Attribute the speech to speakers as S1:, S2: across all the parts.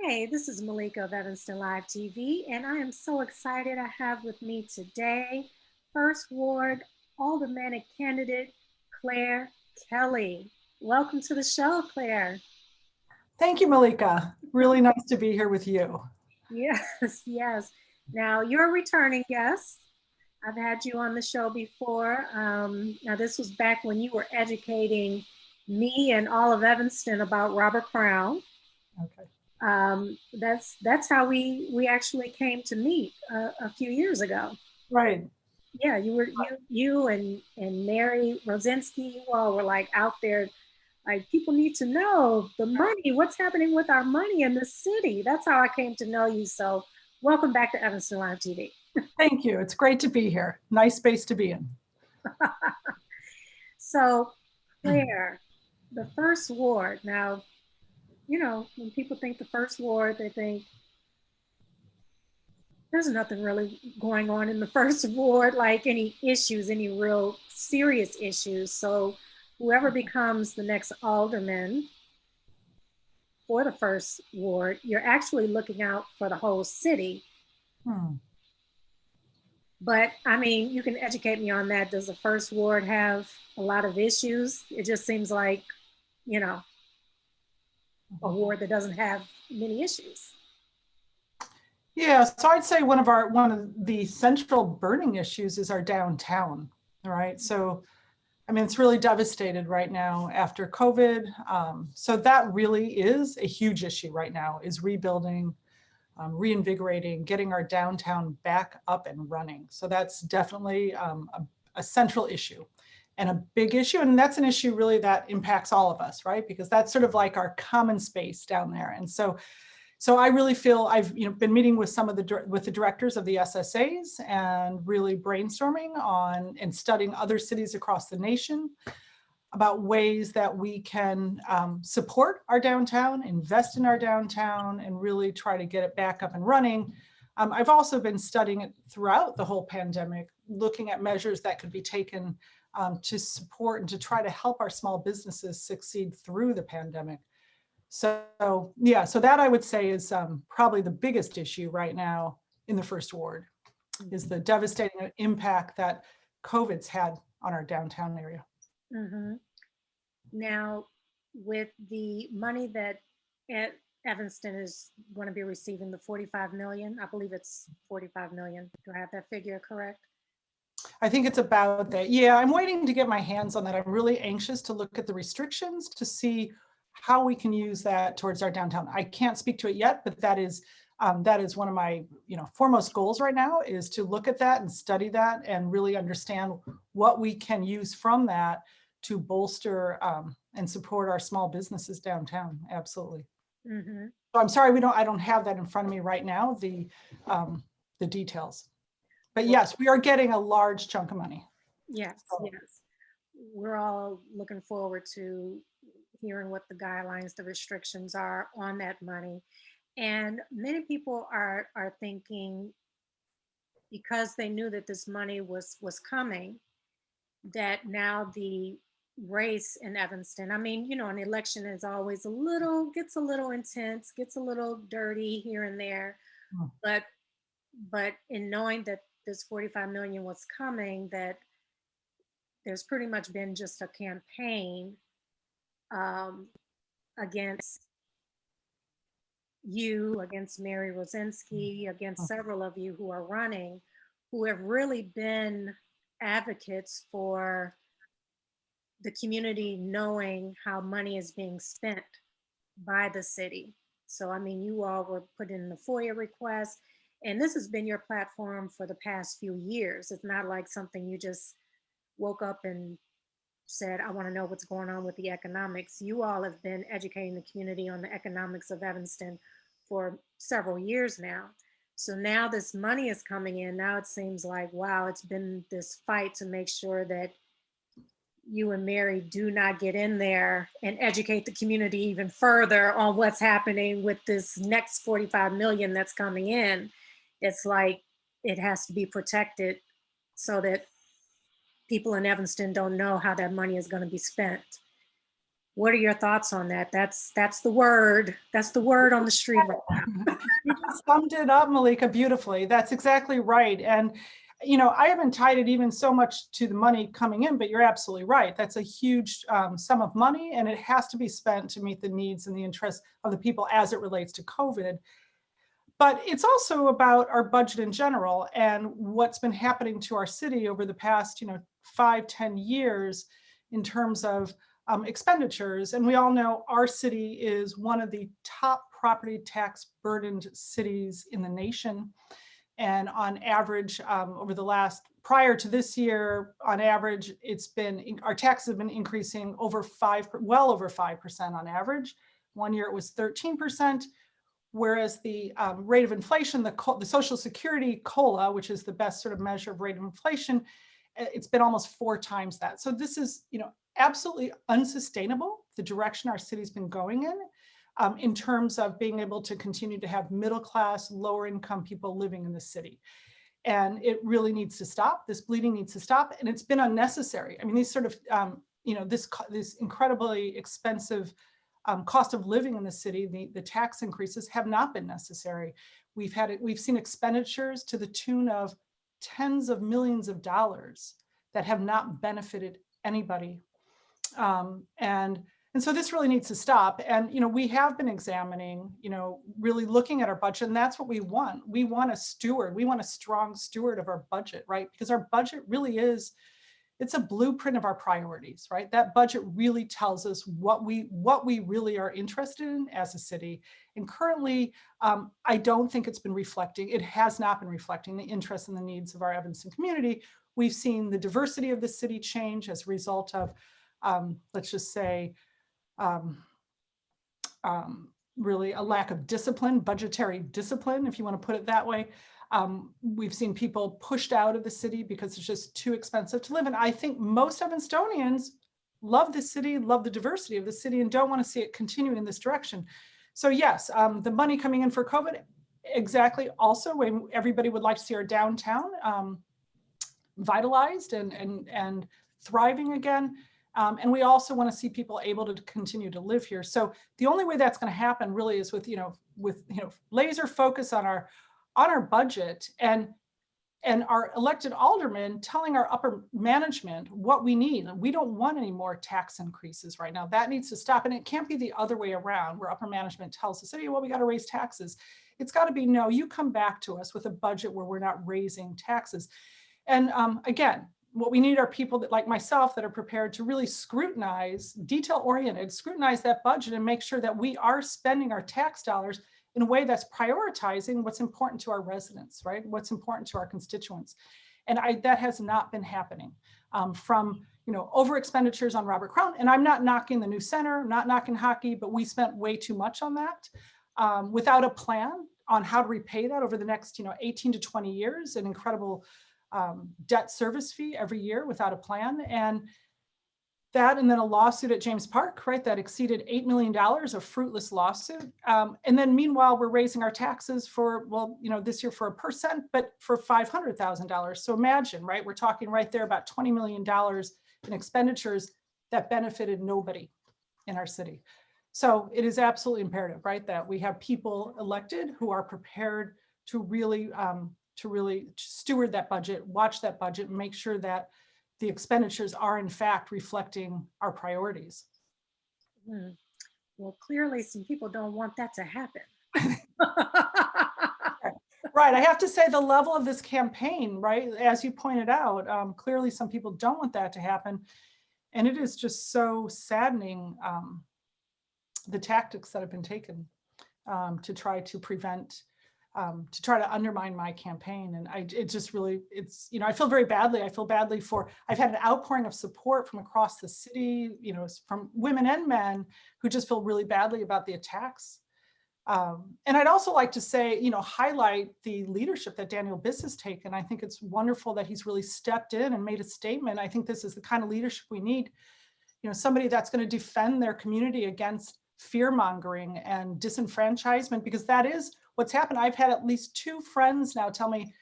S1: Hey, this is Malika of Evanston Live TV, and I am so excited I have with me today First Ward Aldermanic candidate Clare Kelly. Welcome to the show, Clare.
S2: Thank you, Malika. Really nice to be here with you.
S1: Yes, yes. Now, you're a returning guest. I've had you on the show before. Now, this was back when you were educating me and all of Evanston about Robert Crown.
S2: Okay.
S1: That's how we actually came to meet a few years ago.
S2: Right.
S1: Yeah, you and Mary Rosinski, you all were like out there, like people need to know the money, what's happening with our money in the city. That's how I came to know you. So welcome back to Evanston Live TV.
S2: Thank you. It's great to be here. Nice space to be in.
S1: So Claire, the first ward. Now, when people think the first ward, they think there's nothing really going on in the first ward, like any issues, any real serious issues. So whoever becomes the next alderman for the first ward, you're actually looking out for the whole city.
S2: Hmm.
S1: But I mean, you can educate me on that. Does the first ward have a lot of issues? It just seems like, you know, a ward that doesn't have many issues.
S2: Yeah, so I'd say one of the central burning issues is our downtown. All right. So I mean, it's really devastated right now after COVID. So that really is a huge issue right now, is rebuilding, reinvigorating, getting our downtown back up and running. So that's definitely a central issue and a big issue. And that's an issue really that impacts all of us, right? Because that's sort of like our common space down there. And so I really feel I've been meeting with some of the directors of the SSAs and really brainstorming on and studying other cities across the nation about ways that we can support our downtown, invest in our downtown, and really try to get it back up and running. I've also been studying it throughout the whole pandemic, looking at measures that could be taken to support and to try to help our small businesses succeed through the pandemic. So yeah, so that I would say is probably the biggest issue right now in the first ward, is the devastating impact that COVID's had on our downtown area.
S1: Mm-hmm. Now, with the money that Evanston is going to be receiving, the 45 million, I believe it's 45 million. Do I have that figure correct?
S2: I think it's about that. Yeah, I'm waiting to get my hands on that. I'm really anxious to look at the restrictions to see how we can use that towards our downtown. I can't speak to it yet, but that is one of my foremost goals right now, is to look at that and study that and really understand what we can use from that to bolster and support our small businesses downtown. Absolutely.
S1: Mm-hmm.
S2: So I'm sorry I don't have that in front of me right now, the details. But
S1: Well,
S2: yes, we are getting a large chunk of money.
S1: yes,
S2: So,
S1: yes. We're all looking forward to hearing what the guidelines, the restrictions are on that money. And many people are thinking, because they knew that this money was coming, that now the race in Evanston, I mean, an election is always gets a little intense, gets a little dirty here and there,
S2: mm,
S1: but in knowing that this 45 million was coming, that there's pretty much been just a campaign um, against you, against Mary Rosinski, against
S2: mm,
S1: several of you who are running, who have really been advocates for the community knowing how money is being spent by the city. So, I mean, you all were put in the FOIA request, and this has been your platform for the past few years. It's not like something you just woke up and said, I want to know what's going on with the economics. You all have been educating the community on the economics of Evanston for several years now. So now this money is coming in. Now it seems like, wow, it's been this fight to make sure that you and Mary do not get in there and educate the community even further on what's happening with this next 45 million that's coming in. It's like it has to be protected so that people in Evanston don't know how that money is going to be spent. What are your thoughts on that? That's the word. That's the word on the street right now.
S2: You just summed it up, Malika, beautifully. That's exactly right. And, I haven't tied it even so much to the money coming in, but you're absolutely right. That's a huge sum of money, and it has to be spent to meet the needs and the interests of the people as it relates to COVID. But it's also about our budget in general and what's been happening to our city over the past, 5-10 years in terms of expenditures. And we all know our city is one of the top property tax burdened cities in the nation. And on average, over the prior to this year, on average, our taxes have been increasing well over 5% on average. One year it was 13%. Whereas the rate of inflation, the Social Security COLA, which is the best sort of measure of rate of inflation, it's been almost 4 times that. So this is, absolutely unsustainable, the direction our city's been going in terms of being able to continue to have middle class, lower income people living in the city. And it really needs to stop. This bleeding needs to stop, and it's been unnecessary. I mean, these sort of, this incredibly expensive cost of living in the city, the tax increases have not been necessary. We've seen expenditures to the tune of tens of millions of dollars that have not benefited anybody. And so this really needs to stop. And, we have been examining, really looking at our budget, and that's what we want. We want a strong steward of our budget, right? Because our budget really it's a blueprint of our priorities, right? That budget really tells us what we really are interested in as a city. And currently, I don't think it has not been reflecting the interests and the needs of our Evanston community. We've seen the diversity of the city change as a result of, let's just say, really a lack of discipline, budgetary discipline, if you want to put it that way. We've seen people pushed out of the city because it's just too expensive to live. And I think most Evanstonians love the city, love the diversity of the city, and don't want to see it continue in this direction. So yes, the money coming in for COVID, exactly. Also, when everybody would like to see our downtown vitalized and thriving again. And we also want to see people able to continue to live here. So the only way that's going to happen really is with laser focus on our budget and our elected aldermen telling our upper management what we need. We don't want any more tax increases right now. That needs to stop. And it can't be the other way around, where upper management tells the city, well, we got to raise taxes. It's got to be, no, you come back to us with a budget where we're not raising taxes. And again, what we need are people that, like myself, that are prepared to really scrutinize that budget and make sure that we are spending our tax dollars in a way that's prioritizing what's important to our residents, right? What's important to our constituents. And that has not been happening from, over expenditures on Robert Crown. And I'm not knocking the new center, not knocking hockey, but we spent way too much on that without a plan on how to repay that over the next, 18 to 20 years, an incredible debt service fee every year without a plan. And then a lawsuit at James Park, right? That exceeded $8 million, a fruitless lawsuit. And then meanwhile, we're raising our taxes for, this year for 1%, but for $500,000. So imagine, right? We're talking right there about $20 million in expenditures that benefited nobody in our city. So it is absolutely imperative, right? That we have people elected who are prepared to really steward that budget, watch that budget, and make sure that the expenditures are in fact reflecting our priorities.
S1: Well, clearly some people don't want that to happen.
S2: Right. I have to say the level of this campaign, right, as you pointed out, clearly some people don't want that to happen. And it is just so saddening, the tactics that have been taken to try to prevent to try to undermine my campaign. And I feel very badly. I feel badly I've had an outpouring of support from across the city, from women and men who just feel really badly about the attacks. And I'd also like to say, highlight the leadership that Daniel Biss has taken. I think it's wonderful that he's really stepped in and made a statement. I think this is the kind of leadership we need, somebody that's going to defend their community against fear mongering and disenfranchisement, because that is what's happened. I've had at least 2 friends now tell me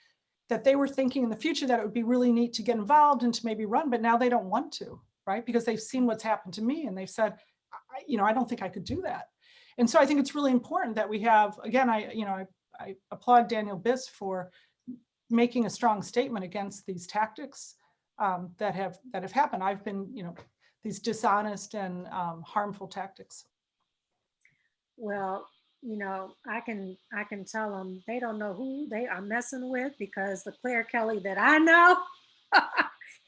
S2: that they were thinking in the future that it would be really neat to get involved and to maybe run, but now they don't want to, right? Because they've seen what's happened to me, and they've said, I don't think I could do that. And so I think it's really important that we have, again, I applaud Daniel Biss for making a strong statement against these tactics that have happened. I've been, these dishonest and harmful tactics.
S1: Well, I can tell them they don't know who they are messing with, because the Claire Kelly that I know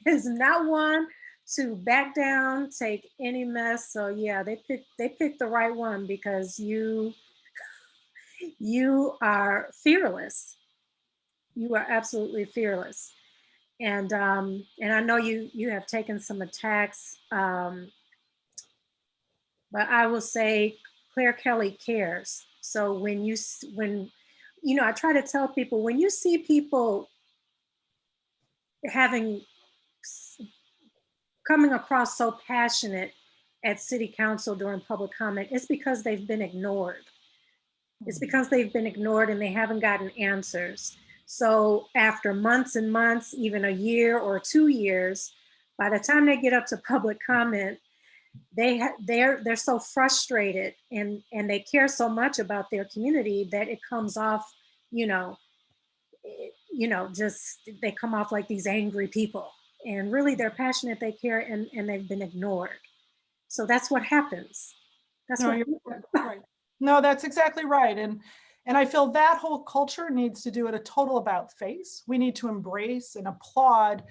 S1: is not one to back down, take any mess. So yeah, they picked the right one, because you are fearless. You are absolutely fearless. And I know you have taken some attacks, but I will say Claire Kelly cares. So I try to tell people, when you see people having coming across so passionate at city council during public comment, it's because they've been ignored. It's because they've been ignored and they haven't gotten answers. So after months and months, even a year or 2 years, by the time they get up to public comment, they're so frustrated, and they care so much about their community that it comes off, just they come off like these angry people. And really, they're passionate, they care, and they've been ignored. So that's what happens. That's
S2: No,
S1: what
S2: you're
S1: happens.
S2: right. No, that's exactly right. And I feel that whole culture needs to do it a total about face. We need to embrace and applaud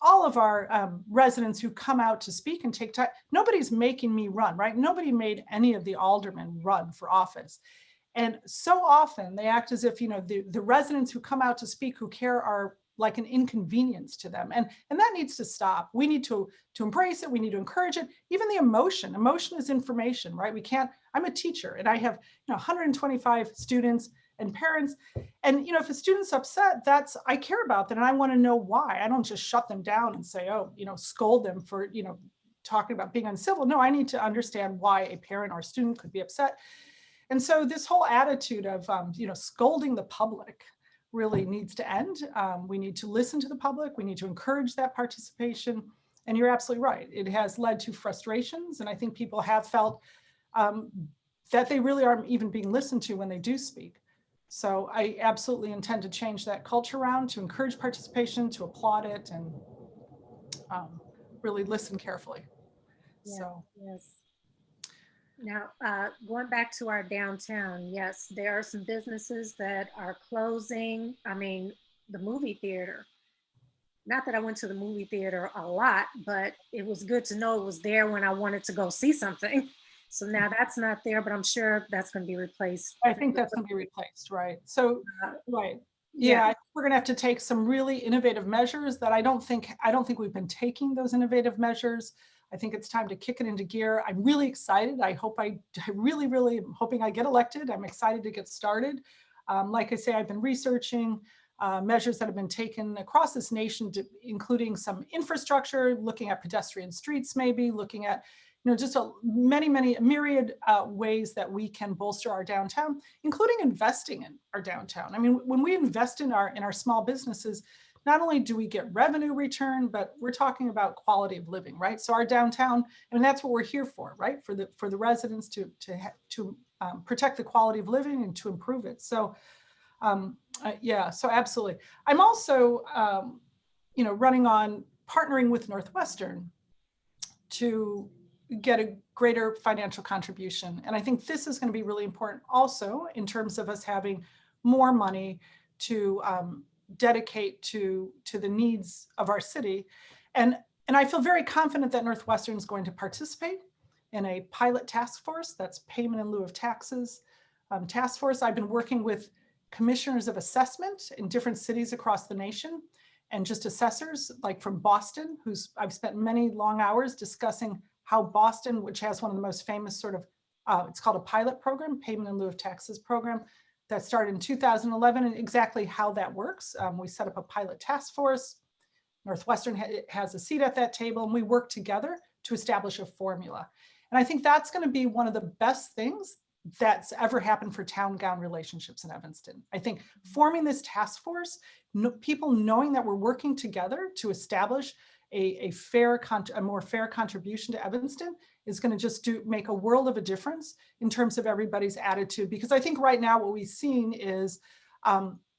S2: all of our residents who come out to speak and take time. Nobody's making me run, right? Nobody made any of the aldermen run for office. And so often they act as if, the residents who come out to speak, who care, are like an inconvenience to them. And that needs to stop. We need to embrace it. We need to encourage it. Even the emotion is information, right? I'm a teacher and I have 125 students and parents. And if a student's upset, I care about that. And I want to know why. I don't just shut them down and say, oh, scold them for, talking about being uncivil. No, I need to understand why a parent or student could be upset. And so this whole attitude of, scolding the public really needs to end. We need to listen to the public. We need to encourage that participation. And you're absolutely right. It has led to frustrations. And I think people have felt that they really aren't even being listened to when they do speak. So I absolutely intend to change that culture around, to encourage participation, to applaud it, and really listen carefully.
S1: Yeah,
S2: So.
S1: yes. Now, going back to our downtown, yes, there are some businesses that are closing. I mean, the movie theater. Not that I went to the movie theater a lot, but it was good to know it was there when I wanted to go see something. So now that's not there, but I'm sure that's going to be replaced.
S2: I think that's going to be replaced, right? So, right.
S1: Yeah.
S2: Yeah, we're going to have to take some really innovative measures that I don't think we've been taking those innovative measures. I think it's time to kick it into gear. I'm really excited. I really, really am hoping I get elected. I'm excited to get started. Like I say, I've been researching measures that have been taken across this nation, including some infrastructure, looking at pedestrian streets, maybe looking at just many myriad ways that we can bolster our downtown, including investing in our downtown. I mean, when we invest in our small businesses, not only do we get revenue return, but we're talking about quality of living, right? So our downtown, and that's what we're here for, right? For the residents to protect the quality of living and to improve it. So yeah, so absolutely. I'm also running on partnering with Northwestern to get a greater financial contribution. And I think this is going to be really important also in terms of us having more money to dedicate to the needs of our city. And I feel very confident that Northwestern is going to participate in a pilot task force, that's payment in lieu of taxes task force. I've been working with commissioners of assessment in different cities across the nation, and just assessors like from Boston, I've spent many long hours discussing how Boston, which has one of the most famous sort of, it's called a pilot program, payment in lieu of taxes program, that started in 2011, and exactly how that works. We set up a pilot task force. Northwestern has a seat at that table, and we work together to establish a formula. And I think that's going to be one of the best things that's ever happened for town-gown relationships in Evanston. I think forming this task force, people knowing that we're working together to establish a more fair contribution to Evanston is going to just make a world of a difference in terms of everybody's attitude. Because I think right now what we've seen is,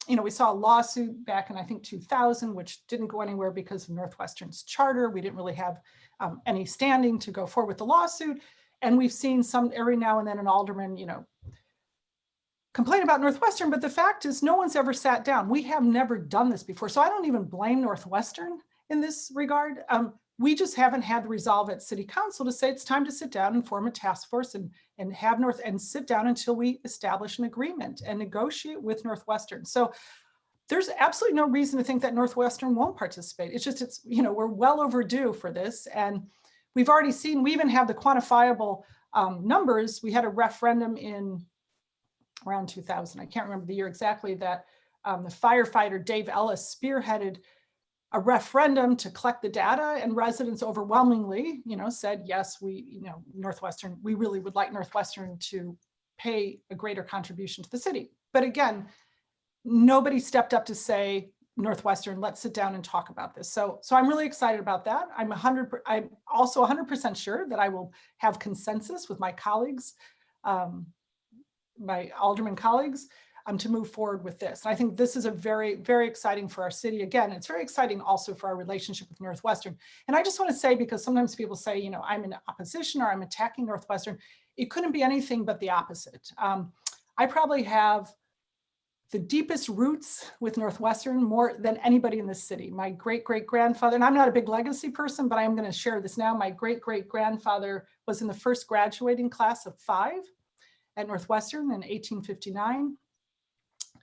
S2: we saw a lawsuit back in, I think, 2000, which didn't go anywhere because of Northwestern's charter. We didn't really have any standing to go forward with the lawsuit. And we've seen every now and then an alderman, complain about Northwestern, but the fact is no one's ever sat down. We have never done this before. So I don't even blame Northwestern in this regard. We just haven't had the resolve at City Council to say it's time to sit down and form a task force and sit down until we establish an agreement and negotiate with Northwestern. So there's absolutely no reason to think that Northwestern won't participate. It's we're well overdue for this. And we've already seen, we even have the quantifiable numbers. We had a referendum in around 2000. I can't remember the year exactly, that the firefighter Dave Ellis spearheaded a referendum to collect the data, and residents overwhelmingly, said, yes, Northwestern, we really would like Northwestern to pay a greater contribution to the city. But again, nobody stepped up to say, Northwestern, let's sit down and talk about this. So I'm really excited about that. I'm also 100% sure that I will have consensus with my colleagues, my alderman colleagues, to move forward with this. And I think this is a very, very exciting for our city. Again, it's very exciting also for our relationship with Northwestern. And I just want to say, because sometimes people say, I'm in opposition or I'm attacking Northwestern, it couldn't be anything but the opposite. I probably have the deepest roots with Northwestern more than anybody in this city. My great-great-grandfather, and I'm not a big legacy person, but I'm going to share this now. My great-great-grandfather was in the first graduating class of 5 at Northwestern in 1859.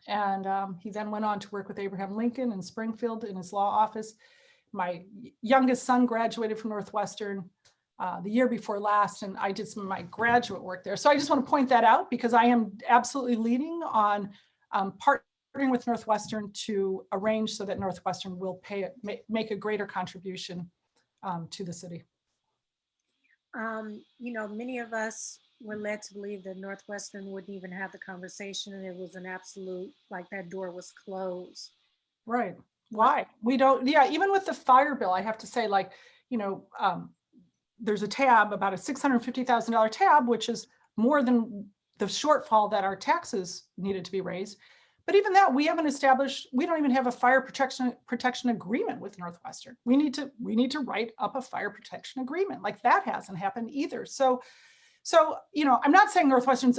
S2: And he then went on to work with Abraham Lincoln in Springfield in his law office. My youngest son graduated from Northwestern the year before last, and I did some of my graduate work there. So I just want to point that out, because I am absolutely leaning on partnering with Northwestern to arrange so that Northwestern will make a greater contribution to the city.
S1: Many of us were led to believe that Northwestern wouldn't even have the conversation, and it was an absolute, like, that door was closed.
S2: Right. Why? We don't, even with the fire bill, I have to say, there's a tab, about a $650,000 tab, which is more than the shortfall that our taxes needed to be raised. But even that, we haven't established, we don't even have a fire protection agreement with Northwestern. We need to write up a fire protection agreement. Like, that hasn't happened either. So, I'm not saying Northwestern's,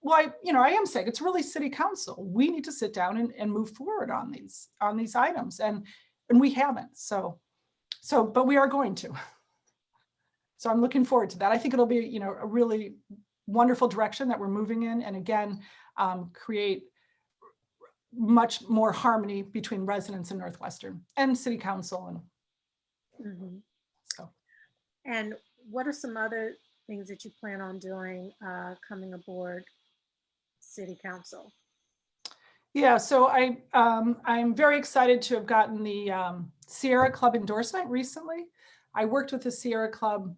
S2: I am saying it's really City Council. We need to sit down and move forward on these items, and we haven't. But we are going to. So I'm looking forward to that. I think it'll be, a really wonderful direction that we're moving in, and again, create much more harmony between residents in Northwestern and City Council.
S1: And what are some other things that you plan on doing coming aboard City Council?
S2: Yeah, so I'm very excited to have gotten the Sierra Club endorsement recently. I worked with the Sierra Club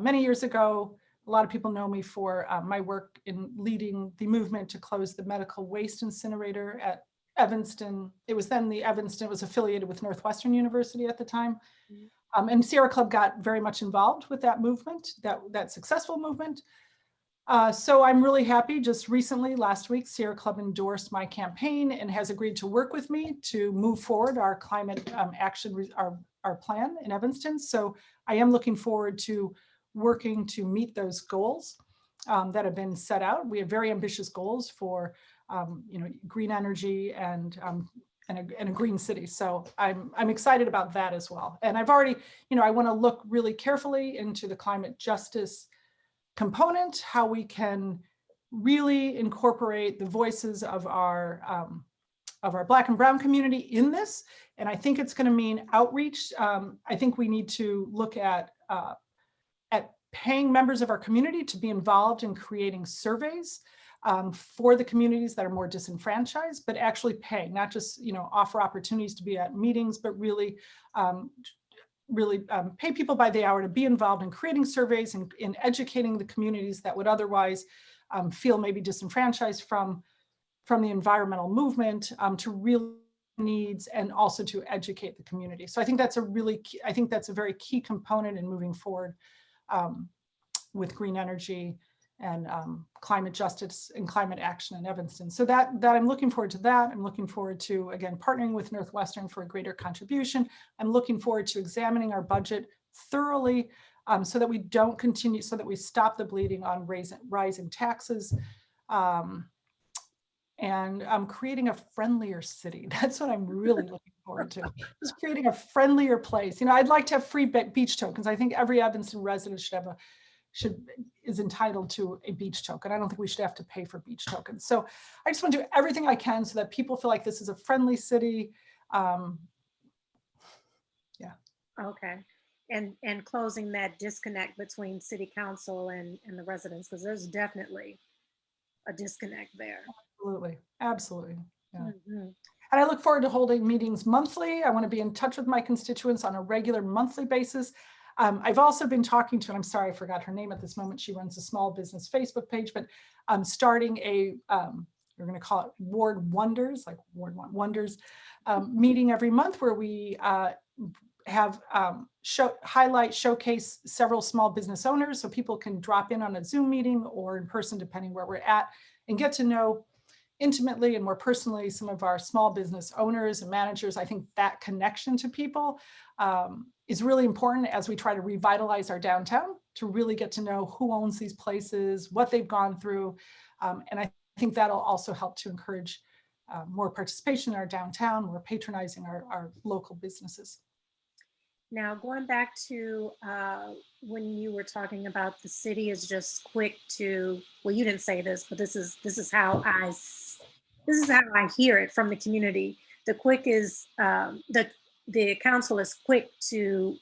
S2: many years ago. A lot of people know me for my work in leading the movement to close the medical waste incinerator at Evanston. It was then Evanston was affiliated with Northwestern University at the time. And Sierra Club got very much involved with that movement, that successful movement. So I'm really happy. Just recently, last week, Sierra Club endorsed my campaign and has agreed to work with me to move forward our climate action, our plan in Evanston. So I am looking forward to working to meet those goals that have been set out. We have very ambitious goals for green energy and a green city. So I'm excited about that as well. And I've already, I want to look really carefully into the climate justice component, how we can really incorporate the voices of our Black and Brown community in this. And I think it's going to mean outreach. I think we need to look at paying members of our community to be involved in creating surveys for the communities that are more disenfranchised, but actually pay, not just offer opportunities to be at meetings, but really pay people by the hour to be involved in creating surveys and in educating the communities that would otherwise feel maybe disenfranchised from the environmental movement, to really needs and also to educate the community. So I think that's a really key, I think that's a very key component in moving forward with green energy and climate justice and climate action in Evanston. So that I'm looking forward to that. I'm looking forward to, again, partnering with Northwestern for a greater contribution. I'm looking forward to examining our budget thoroughly so that we don't continue, so that we stop the bleeding on rising taxes. And creating a friendlier city. That's what I'm really looking forward to. It's creating a friendlier place. You know, I'd like to have free beach tokens. I think every Evanston resident is entitled to a beach token. I don't think we should have to pay for beach tokens. So I just want to do everything I can so that people feel like this is a friendly city. Yeah.
S1: Okay. And closing that disconnect between city council and the residents, because there's definitely a disconnect there.
S2: Absolutely. Absolutely. Yeah.
S1: Mm-hmm.
S2: And I look forward to holding meetings monthly. I want to be in touch with my constituents on a regular monthly basis. I've also been talking to, and I'm sorry, I forgot her name at this moment. She runs a small business Facebook page, but I'm starting a, we're going to call it Ward Wonders, like Ward Wonders meeting every month where we have showcase several small business owners so people can drop in on a Zoom meeting or in person, depending where we're at, and get to know intimately and more personally some of our small business owners and managers. I think that connection to people is really important as we try to revitalize our downtown, to really get to know who owns these places, what they've gone through. And I think that'll also help to encourage more participation in our downtown, more patronizing our local businesses.
S1: Now, going back to when you were talking about the city is just quick to, well, you didn't say this, but this is how I hear it from the community. The quick is the council is quick to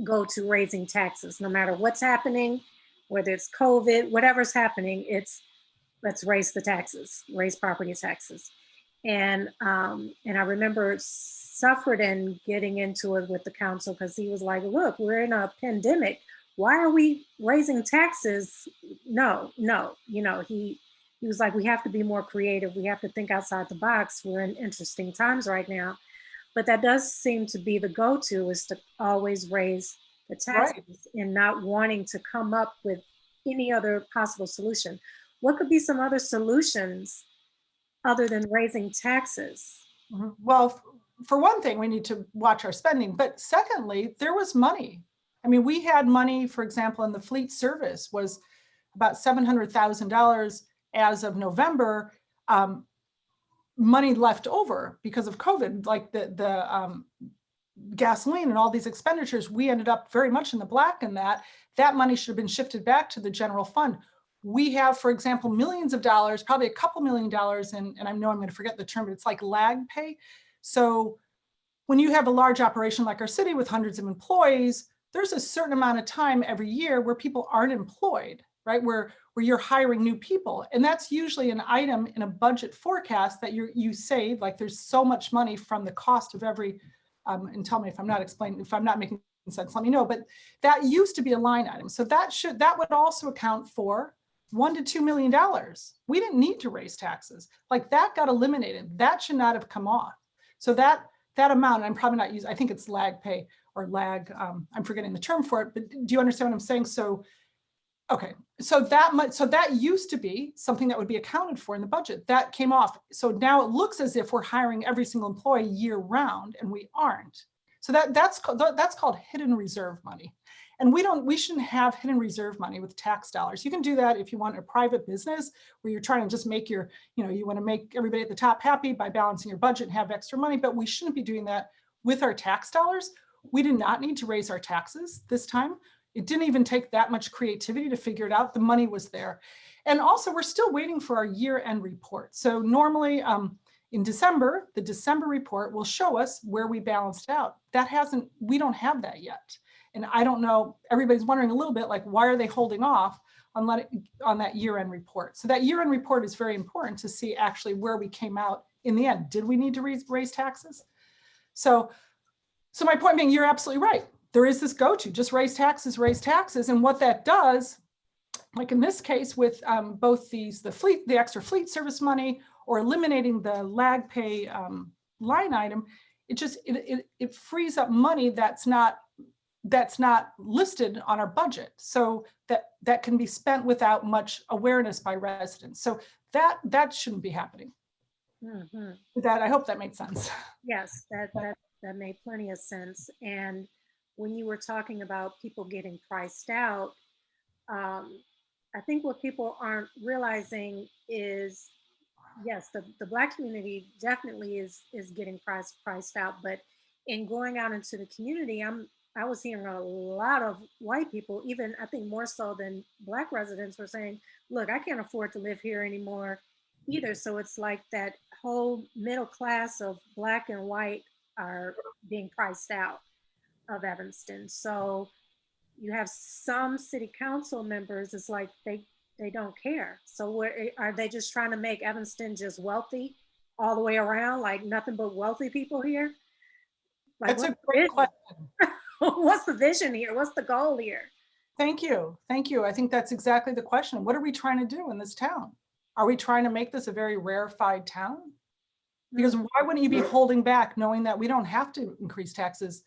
S1: go to raising taxes, no matter what's happening, whether it's COVID, whatever's happening, it's let's raise the taxes, raise property taxes. And I remember Suffredin getting into it with the council because he was like, look, we're in a pandemic. Why are we raising taxes? No, you know, he was like, we have to be more creative. We have to think outside the box. We're in interesting times right now. But that does seem to be the go-to, is to always raise the taxes, right, and not wanting to come up with any other possible solution. What could be some other solutions other than raising taxes?
S2: Mm-hmm. Well, for one thing, we need to watch our spending. But secondly, there was money. I mean, we had money, for example, in the fleet service was about $700,000 as of November, money left over because of COVID, like the gasoline and all these expenditures. We ended up very much in the black in that money should have been shifted back to the general fund. We have, for example, millions of dollars, probably a couple $1 million, and I know I'm going to forget the term, but it's like lag pay. So when you have a large operation like our city with hundreds of employees, there's a certain amount of time every year where people aren't employed, right? Where you're hiring new people. And that's usually an item in a budget forecast that you save, like there's so much money from the cost of every, and tell me if I'm not explaining, if I'm not making sense, let me know, but that used to be a line item. So that would also account for $1 to $2 million. We didn't need to raise taxes. Like that got eliminated. That should not have come off. So that amount, I'm probably not using, I think it's lag pay or lag, I'm forgetting the term for it, but do you understand what I'm saying? So, okay, so that used to be something that would be accounted for in the budget. That came off. So now it looks as if we're hiring every single employee year round, and we aren't. So that's called hidden reserve money. And we shouldn't have hidden reserve money with tax dollars. You can do that if you want a private business where you're trying to just make you want to make everybody at the top happy by balancing your budget and have extra money, but we shouldn't be doing that with our tax dollars. We did not need to raise our taxes this time. It didn't even take that much creativity to figure it out. The money was there. And also we're still waiting for our year-end report. So normally in December, the December report will show us where we balanced out. We don't have that yet. And I don't know, everybody's wondering a little bit like, why are they holding off on that year-end report? So that year-end report is very important to see actually where we came out in the end. Did we need to raise taxes? So my point being, you're absolutely right. There is this go-to, just raise taxes. And what that does, like in this case with both the extra fleet service money or eliminating the lag pay line item, it frees up money that's not listed on our budget, so that can be spent without much awareness by residents. So that shouldn't be happening.
S1: Mhm.
S2: That, I hope that made sense.
S1: Yes, that made plenty of sense. And when you were talking about people getting priced out, um, I think what people aren't realizing is, yes, the Black community definitely is getting priced out, but in going out into the community, I was hearing a lot of white people, even I think more so than Black residents, were saying, "Look, I can't afford to live here anymore either." So it's like that whole middle class of Black and white are being priced out of Evanston. So you have some city council members, it's like they don't care. So are they just trying to make Evanston just wealthy all the way around, like nothing but wealthy people here? Like,
S2: That's a great question.
S1: what's the vision here? What's the goal here?
S2: Thank you. I think that's exactly the question. What are we trying to do in this town? Are we trying to make this a very rarefied town? Because why wouldn't you be holding back knowing that we don't have to increase taxes?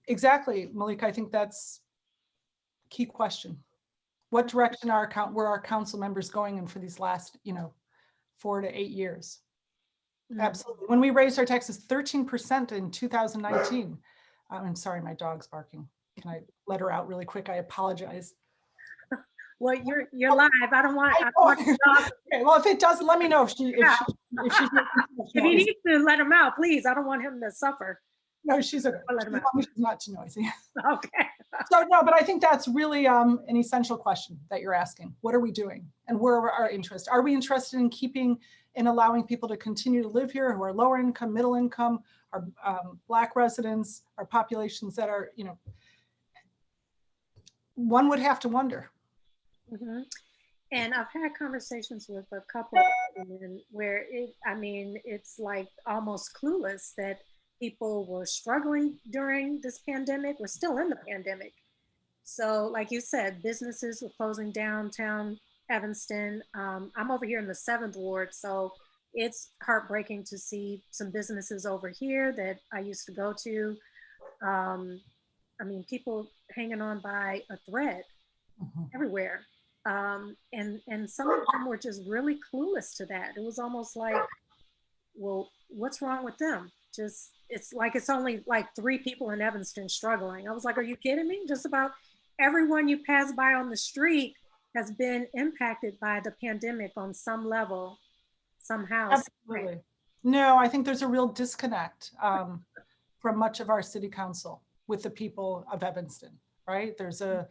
S2: Exactly, Malika, I think that's a key question. What direction were our council members going in for these last, 4 to 8 years? Absolutely. When we raised our taxes 13% in 2019. I'm sorry, my dog's barking. Can I let her out really quick? I apologize.
S1: Well, you're live. I don't want the dog.
S2: Okay, well, if it does, let me know if she's
S1: if you need to let him out, please. I don't want him to suffer.
S2: No, she's okay.
S1: Let him out.
S2: She's not too noisy.
S1: Okay.
S2: So no, but I think that's really an essential question that you're asking. What are we doing? And where are our interests? Are we interested in keeping and allowing people to continue to live here who are lower income, middle income, our Black residents, our populations that are, one would have to wonder.
S1: Mm-hmm. And I've had conversations with a couple of women where it's like almost clueless that people were struggling during this pandemic. We're still in the pandemic. So like you said, businesses were closing downtown Evanston. I'm over here in the 7th Ward, so it's heartbreaking to see some businesses over here that I used to go to. People hanging on by a thread everywhere. And some of them were just really clueless to that. It was almost like, well, what's wrong with them? It's like it's only like 3 people in Evanston struggling. I was like, are you kidding me? Just about everyone you pass by on the street has been impacted by the pandemic on some level, somehow.
S2: Absolutely. No, I think there's a real disconnect from much of our city council with the people of Evanston, right? It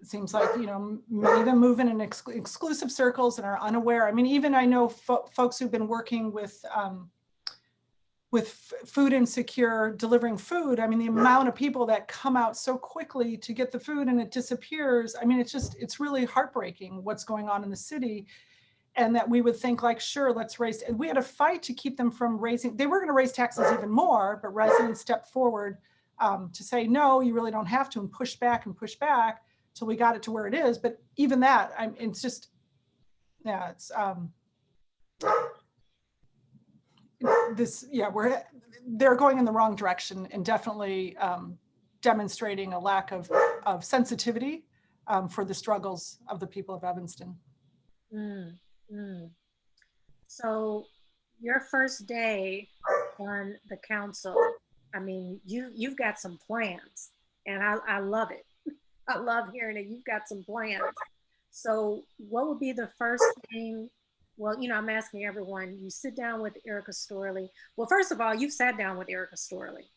S2: seems like, many of them move in exclusive circles and are unaware. Even I know folks who've been working with food insecure, delivering food. The amount of people that come out so quickly to get the food and it disappears. It's really heartbreaking what's going on in the city. And that we would think like, sure, let's raise, and we had a fight to keep them from raising, they were going to raise taxes even more, but residents stepped forward to say, no, you really don't have to, and push back till we got it to where it is. But even that, it's just, yeah, it's they're going in the wrong direction and definitely demonstrating a lack of sensitivity for the struggles of the people of Evanston.
S1: So your first day on the council, you've got some plans, and I love it. I love hearing that you've got some plans. So what would be the first thing? Well, I'm asking everyone, you sit down with Erica Storley. Well, first of all, you've sat down with Erica Storley.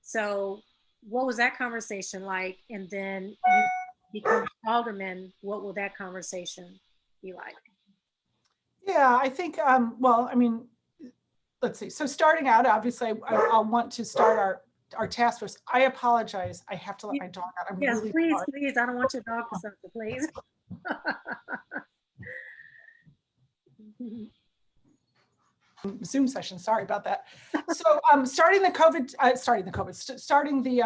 S1: So what was that conversation like? And then you become alderman, what will that conversation be like?
S2: Yeah, I think, let's see. So starting out, obviously, I'll want to start our task force. I apologize. I have to let my dog out.
S1: Yes, really please, sorry. Please. I don't want your dog to suffer, please.
S2: Zoom session. Sorry about that. So starting the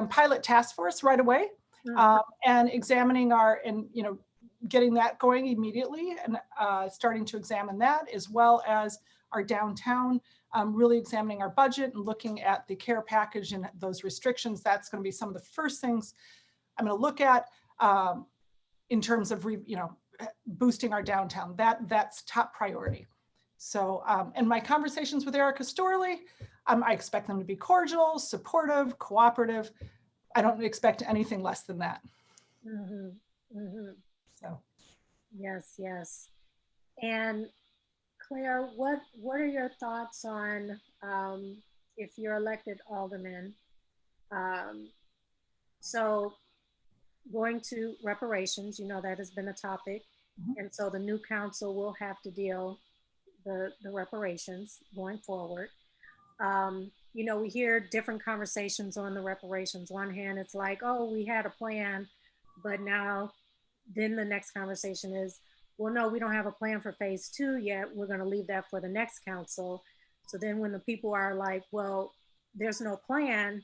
S2: pilot task force right away, and examining getting that going immediately and starting to examine that, as well as our downtown, really examining our budget and looking at the care package and those restrictions. That's going to be some of the first things I'm going to look at in terms of boosting our downtown. That's top priority. So, and my conversations with Erica Storley, I expect them to be cordial, supportive, cooperative. I don't expect anything less than that.
S1: Mm-hmm. Mm-hmm.
S2: So,
S1: Yes, yes. And Claire, what are your thoughts on if you're elected alderman? Um, so going to reparations, that has been a topic.
S2: Mhm.
S1: And so the new council will have to deal the reparations going forward. We hear different conversations on the reparations. One hand, it's like, oh, we had a plan, but now then the next conversation is, well, no, we don't have a plan for phase 2 yet. We're going to leave that for the next council. So then when the people are like, well, there's no plan,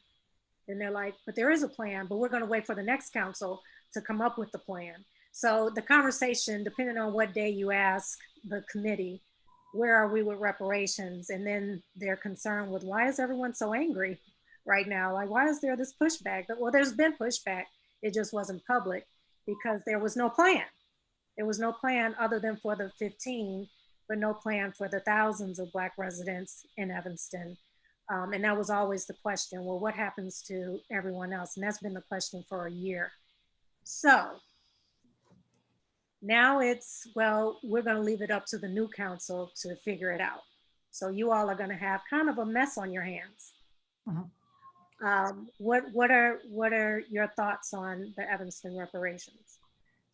S1: then they're like, but there is a plan, but we're going to wait for the next council to come up with the plan. So the conversation, depending on what day you ask the committee, where are we with reparations? And then they're concerned with, why is everyone so angry right now? Like, why is there this pushback? Well, there's been pushback. It just wasn't public because there was no plan. There was no plan other than for the 15, but no plan for the thousands of Black residents in Evanston. And that was always the question, well, what happens to everyone else? And that's been the question for a year. So now it's, well, we're going to leave it up to the new council to figure it out. So you all are going to have kind of a mess on your hands. What are your thoughts on the Evanston reparations?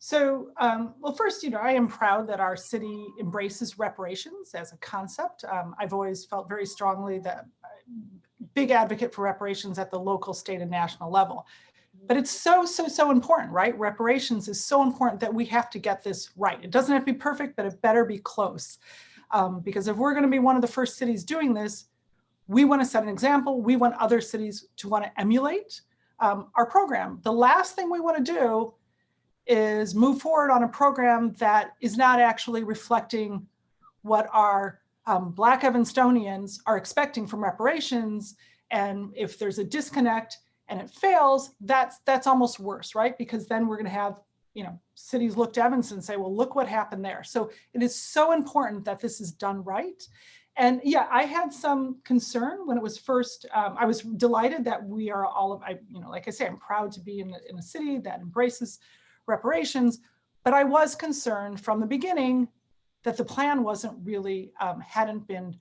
S2: So, well, first, I am proud that our city embraces reparations as a concept. I've always felt very strongly that big advocate for reparations at the local, state, and national level. But it's so important, right? Reparations is so important that we have to get this right. It doesn't have to be perfect, but it better be close. Because if we're going to be one of the first cities doing this, we want to set an example. We want other cities to want to emulate our program. The last thing we want to do is move forward on a program that is not actually reflecting what our Black Evanstonians are expecting from reparations. And if there's a disconnect and it fails, that's almost worse, right? Because then we're going to have cities look to Evanston and say, well, look what happened there. So it is so important that this is done right. And yeah, I had some concern when it was first. I was delighted that we are all of, like I say, I'm proud to be in a city that embraces reparations, but I was concerned from the beginning that the plan wasn't really, hadn't been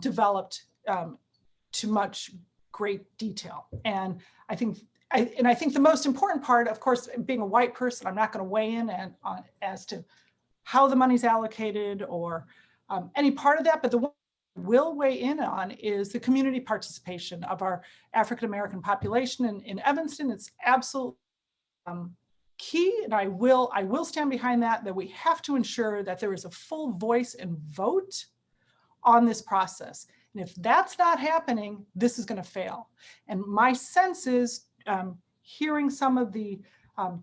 S2: developed to much great detail. And I think the most important part, of course, being a white person, I'm not going to weigh in as to how the money's allocated or any part of that, but the one I will weigh in on is the community participation of our African-American population in Evanston. It's absolutely key, and I will stand behind that we have to ensure that there is a full voice and vote on this process. And if that's not happening, this is going to fail. And my sense is, hearing some of the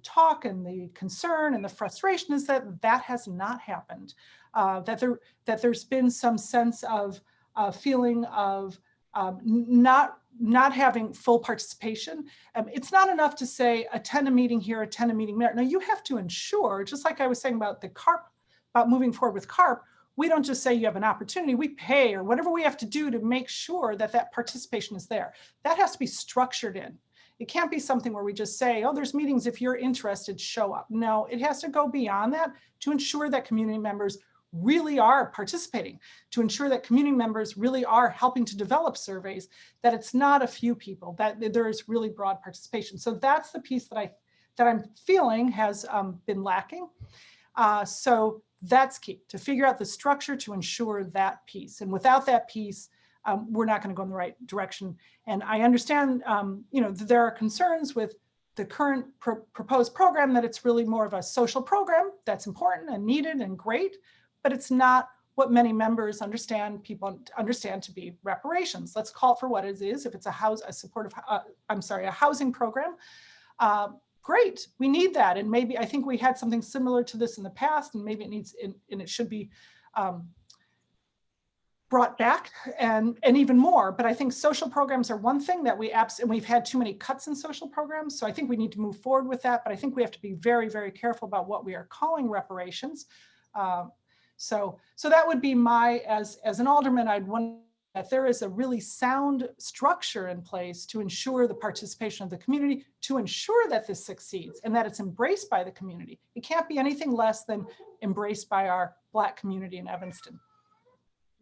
S2: talk and the concern and the frustration is that has not happened. That there's been some sense of feeling of not having full participation. It's not enough to say attend a meeting here, attend a meeting there. Now you have to ensure, just like I was saying about the CARP, about moving forward with CARP, we don't just say you have an opportunity, we pay or whatever we have to do to make sure that participation is there. That has to be structured in. It can't be something where we just say, oh, there's meetings, if you're interested, show up. No, it has to go beyond that to ensure that community members really are participating, to ensure that community members really are helping to develop surveys, that it's not a few people, that there is really broad participation. So that's the piece that I'm feeling has been lacking. So that's key, to figure out the structure to ensure that piece. And without that piece, we're not going to go in the right direction. And I understand, there are concerns with the current proposed program that it's really more of a social program that's important and needed and great, but it's not what many members people understand to be reparations. Let's call it for what it is. If it's a housing program, great, we need that. And maybe, I think we had something similar to this in the past, and maybe it needs, and it should be brought back and even more. But I think social programs are one thing that and we've had too many cuts in social programs. So I think we need to move forward with that. But I think we have to be very, very careful about what we are calling reparations. So that would be my, as an alderman, I'd want that there is a really sound structure in place to ensure the participation of the community, to ensure that this succeeds and that it's embraced by the community. It can't be anything less than embraced by our Black community in Evanston.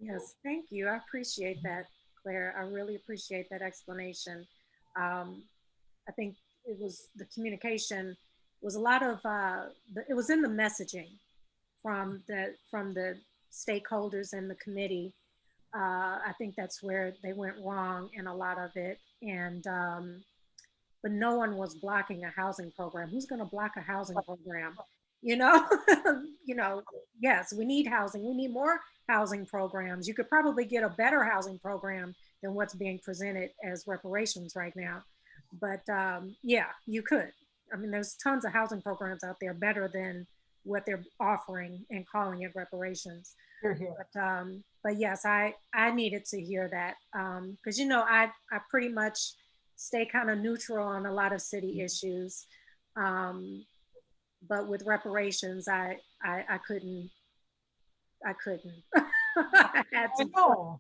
S1: Yes, thank you. I appreciate that, Claire. I really appreciate that explanation. I think it was the communication was a lot of it was in the messaging from the stakeholders and the committee. I think that's where they went wrong in a lot of it. And but no one was blocking a housing program. Who's going to block a housing program? You know, yes, we need housing. We need more housing programs. You could probably get a better housing program than what's being presented as reparations right now. But yeah, you could. I mean, there's tons of housing programs out there better than what they're offering and calling it reparations. But yes, I needed to hear that because I pretty much stay kind of neutral on a lot of city issues, but with reparations, I couldn't. I had to.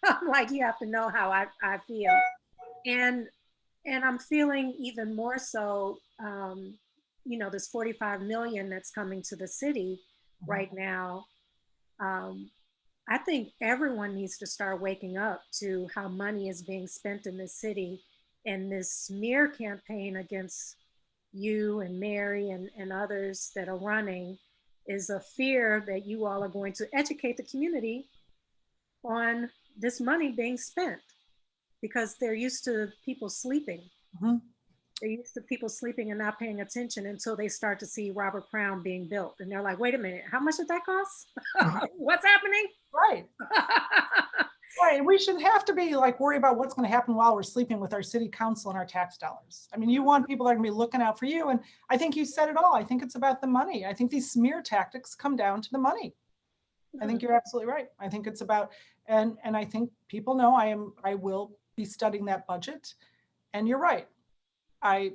S1: I'm like, you have to know how I feel, and I'm feeling even more so. This 45 million that's coming to the city right now. I think everyone needs to start waking up to how money is being spent in this city, and this smear campaign against you and Mary and others that are running is a fear that you all are going to educate the community on this money being spent, because they're used to people sleeping. Mm-hmm. They're used to people sleeping and not paying attention until they start to see Robert Crown being built. And they're like, wait a minute, how much did that cost? What's happening?
S2: Right. Right. We shouldn't have to be like worry about what's going to happen while we're sleeping with our city council and our tax dollars. I mean, you want people that are going to be looking out for you. And I think you said it all. I think it's about the money. I think these smear tactics come down to the money. I think you're absolutely right. I think it's about, and I think people know I will be studying that budget. And you're right. I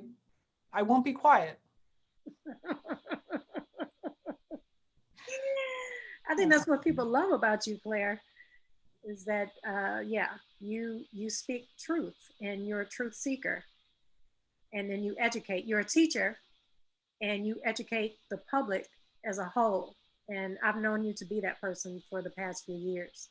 S2: won't be quiet.
S1: I think that's what people love about you, Claire, is that, yeah, you speak truth and you're a truth seeker. And then you educate. You're a teacher and you educate the public as a whole. And I've known you to be that person for the past few years.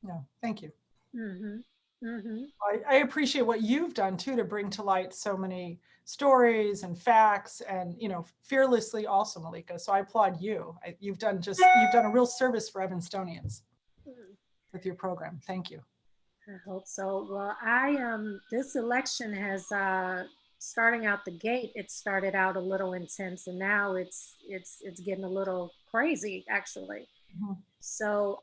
S2: No, thank you.
S1: Mm-hmm. Mm-hmm.
S2: I appreciate what you've done too to bring to light so many stories and facts, and fearlessly also, Malika. So I applaud you. You've done a real service for Evanstonians with your program. Thank you.
S1: I hope so. Well, this election has starting out the gate. It started out a little intense, and now it's getting a little crazy, actually. Mm-hmm. So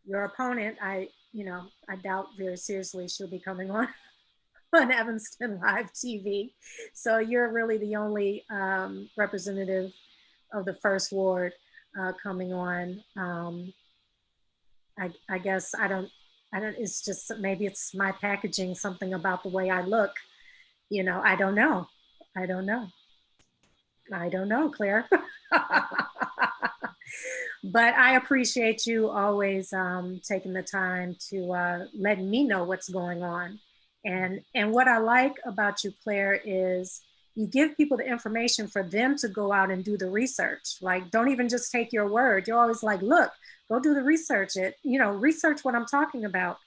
S1: your opponent, I doubt very seriously she'll be coming on Evanston Live TV. So you're really the only representative of the first ward coming on. I guess I don't, it's just, maybe it's my packaging, something about the way I look, I don't know. I don't know, Claire. But I appreciate you always taking the time to let me know what's going on. And what I like about you, Claire, is you give people the information for them to go out and do the research. Like, don't even just take your word. You're always like, look, go do the research. Research what I'm talking about.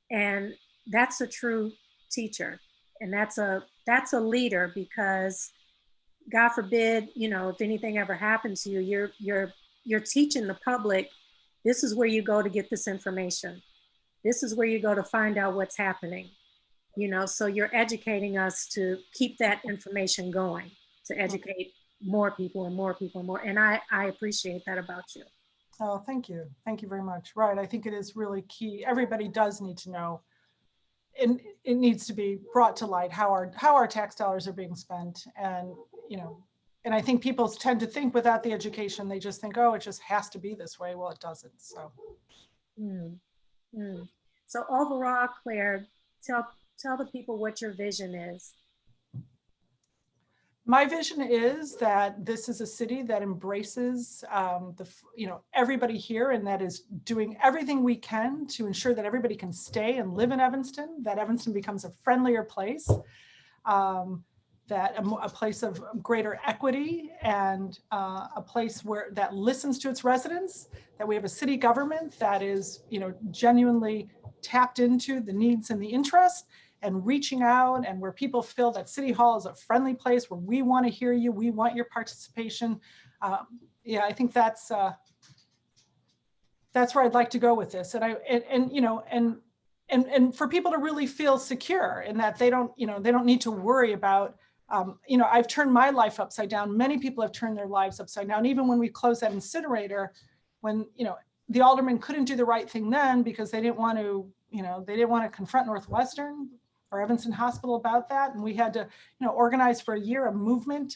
S1: And that's a true teacher. And that's a leader, because God forbid, if anything ever happened to you, you're teaching the public, this is where you go to get this information. This is where you go to find out what's happening. So you're educating us to keep that information going, to educate more people and more people and more. And I appreciate that about you.
S2: Oh, thank you. Thank you very much. Right. I think it is really key. Everybody does need to know it needs to be brought to light how our tax dollars are being spent. And, you know, and I think people tend to think without the education, they just think, oh, it just has to be this way. Well, it doesn't. So.
S1: Mm, mm. So overall, Claire, tell tell the people what your vision is.
S2: My vision is that this is a city that embraces everybody here, and that is doing everything we can to ensure that everybody can stay and live in Evanston, that Evanston becomes a friendlier place, that a place of greater equity, and a place where that listens to its residents, that we have a city government that is, genuinely tapped into the needs and the interests and reaching out, and where people feel that City Hall is a friendly place where we want to hear you, we want your participation. I think that's where I'd like to go with this. And for people to really feel secure, and that they don't need to worry about, I've turned my life upside down. Many people have turned their lives upside down. Even when we closed that incinerator, when, the aldermen couldn't do the right thing then because they didn't want to confront Northwestern or Evanston Hospital about that. And we had to, organize for a year, a movement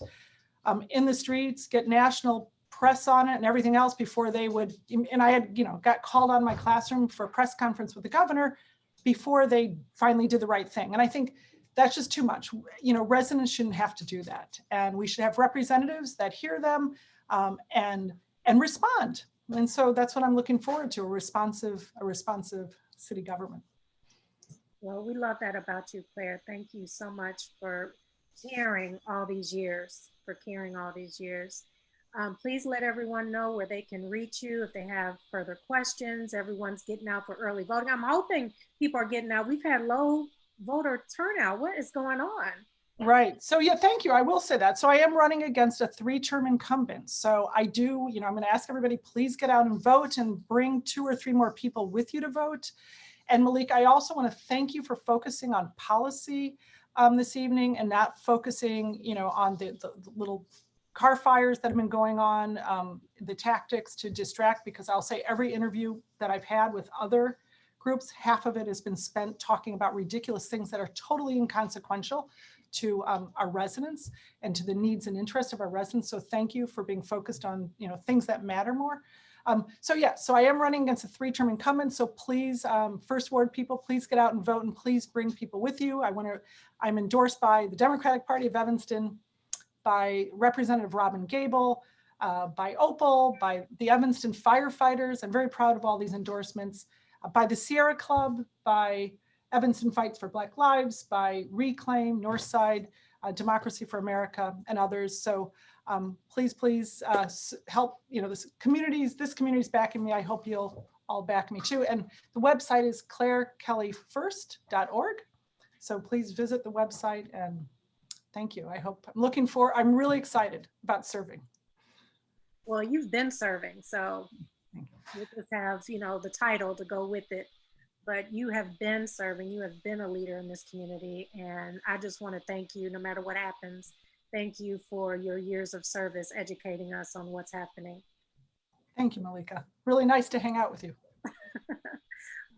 S2: in the streets, get national press on it and everything else before they would, and I had, got called out of my classroom for a press conference with the governor before they finally did the right thing. And I think that's just too much. Residents shouldn't have to do that. And we should have representatives that hear them and respond. And so that's what I'm looking forward to, a responsive city government.
S1: Well, we love that about you, Claire. Thank you so much for caring all these years, please let everyone know where they can reach you if they have further questions. Everyone's getting out for early voting. I'm hoping people are getting out. We've had low voter turnout. What is going on?
S2: Right. So yeah, thank you. I will say that. So I am running against a 3-term incumbent. So I do, I'm going to ask everybody, please get out and vote and bring 2 or 3 more people with you to vote. And Malik, I also want to thank you for focusing on policy this evening and not focusing, on the little car fires that have been going on, the tactics to distract, because I'll say every interview that I've had with other groups, half of it has been spent talking about ridiculous things that are totally inconsequential to our residents and to the needs and interests of our residents. So thank you for being focused on, things that matter more. So I am running against a 3-term incumbent. So please, First Ward people, please get out and vote, and please bring people with you. I'm endorsed by the Democratic Party of Evanston, by Representative Robin Gable, by Opal, by the Evanston firefighters. I'm very proud of all these endorsements, by the Sierra Club, by Evanston Fights for Black Lives, by Reclaim, Northside, Democracy for America, and others. So please help, this community's backing me. I hope you'll all back me too. And the website is clarekellyfirst.org. So please visit the website, and thank you. I'm really excited about serving.
S1: Well, you've been serving, so you just have, the title to go with it. But you have been serving, you have been a leader in this community. And I just want to thank you, no matter what happens. Thank you for your years of service, educating us on what's happening.
S2: Thank you, Malika. Really nice to hang out with you.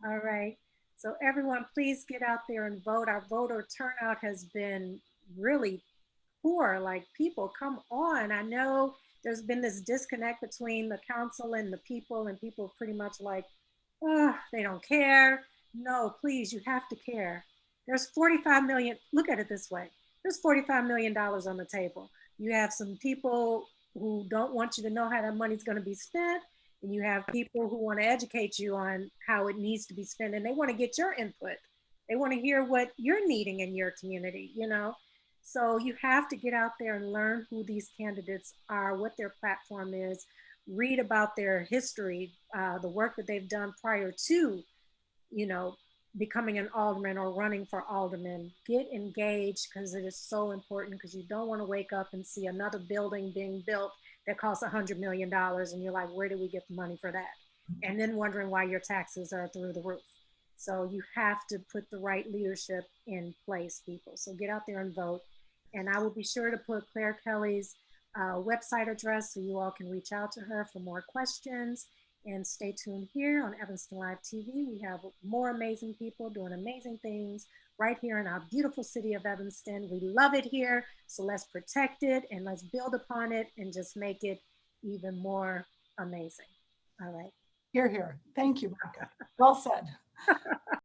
S1: All right. So everyone, please get out there and vote. Our voter turnout has been really poor. Like, people, come on. I know there's been this disconnect between the council and the people, and people pretty much like, oh, they don't care. No, please, you have to care. There's 45 million, look at it this way. There's $45 million on the table. You have some people who don't want you to know how that money's going to be spent. And you have people who want to educate you on how it needs to be spent. And they want to get your input. They want to hear what you're needing in your community, So you have to get out there and learn who these candidates are, what their platform is, read about their history, the work that they've done prior to, becoming an alderman or running for alderman. Get engaged, because it is so important, because you don't want to wake up and see another building being built that costs $100 million. And you're like, where do we get the money for that? And then wondering why your taxes are through the roof. So you have to put the right leadership in place, people. So get out there and vote. And I will be sure to put Clare Kelly's website address so you all can reach out to her for more questions. And stay tuned here on Evanston Live TV. We have more amazing people doing amazing things right here in our beautiful city of Evanston. We love it here, so let's protect it and let's build upon it and just make it even more amazing. All right.
S2: Here, here. Thank you, Monica. Well said.